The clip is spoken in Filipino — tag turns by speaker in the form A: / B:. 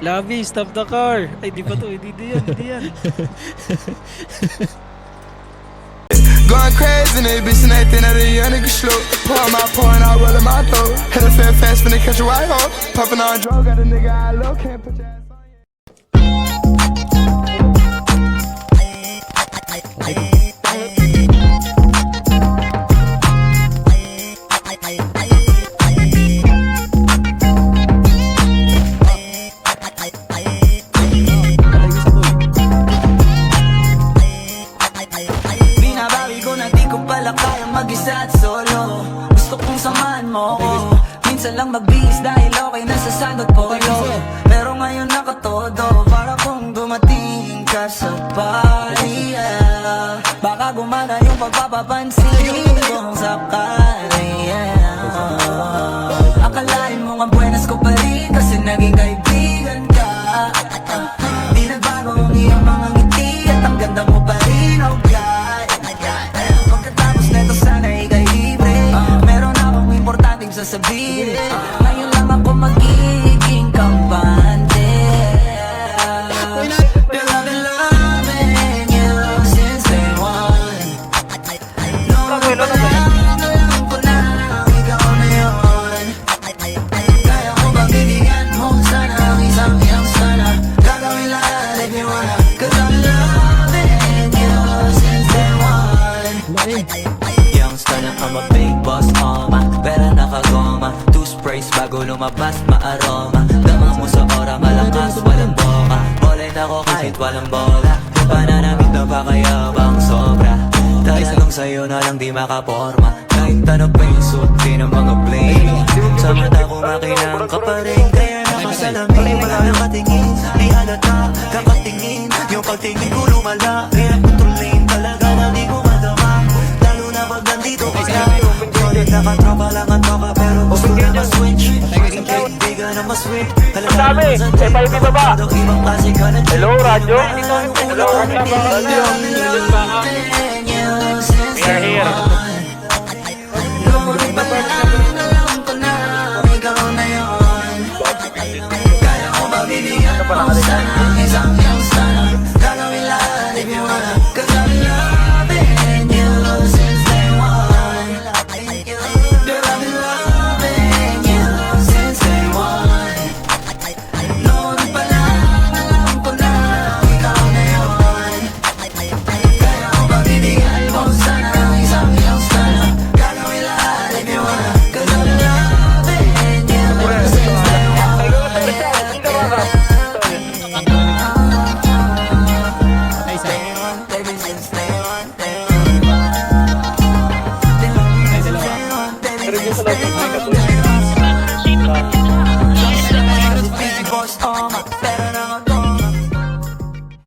A: Labi, stop the car. Ay, di ba to? Hindi yan.
B: Going crazy in this bitch and they think that a young nigga slow. Pour my point, I roll in my throat. Hit a fair fast, finna catch a white hoe. Puffin' on drugs, got a nigga I love, can't put your ass on you.
C: Binabawi ko na di ko pala kaya mag-isa at solo. Gusto kong samahan mo ko. Minsan lang magbihis dahil okay na sa sandot polo. Pero ngayon nakatodo, para kung dumating ka sa party, yeah. Baka gumana yung pagpapapansin kung sakali, yeah. Akalain mo nga buenas ko pa rin kasi naging kaibigan ka. Di nagbago ang iyong mga ngiti at ang ganda mo pa rin, oh God. Pagkatapos neto sana ika'y libre. Meron akong importanteng sasabihin. Ngayon lang ako magiging kampante. Been loving you since day one. Noon pa lang alam ko na ikaw na yun. Kaya ko bang bibigyan mo sana ang isang iyang sana. Gagawin lahat if you wanna. Cause I'm loving you since day one. Youngster na I'm a big boss, pera nakagoma. Two sprays bago lumabas maaroma. Dama mo sa ora malakas, walang boka. Ballin ako kahit walang bola. Pananamit na pakayabang sobra. Dahil lang sa'yo na lang di makaporma. Kahit ano pa yung suot din ng mga blame. Sa mata ko makinang ka pa rin. Kaya nakasalamin, wala nang katingin. Di halata, kakatingin. Yung pagtingin ko lumala. Kaya kontrolin talaga na di ko madama. Lalo na pag nandito ka na. Solid na katropa lang ang toka. Pero gusto na ma-switch. Di ka na ma-switch.
D: Sabi, FIB baba. Hello, radyo? Hello, radyo? We are here.
C: Kaya ko ba bibigyan mo sana ang isang iyong sana. Gagawin lahat if you wanna. Cause I'm loving you since day one. Girl, I've been loving you since day one. Noon pa lang alam ko na ikaw na yun. Kaya ko ba bibigyan mo sana ang isang iyong sana. Gagawin lahat if you wanna. Cause I'm loving you since day one. Boss, oh my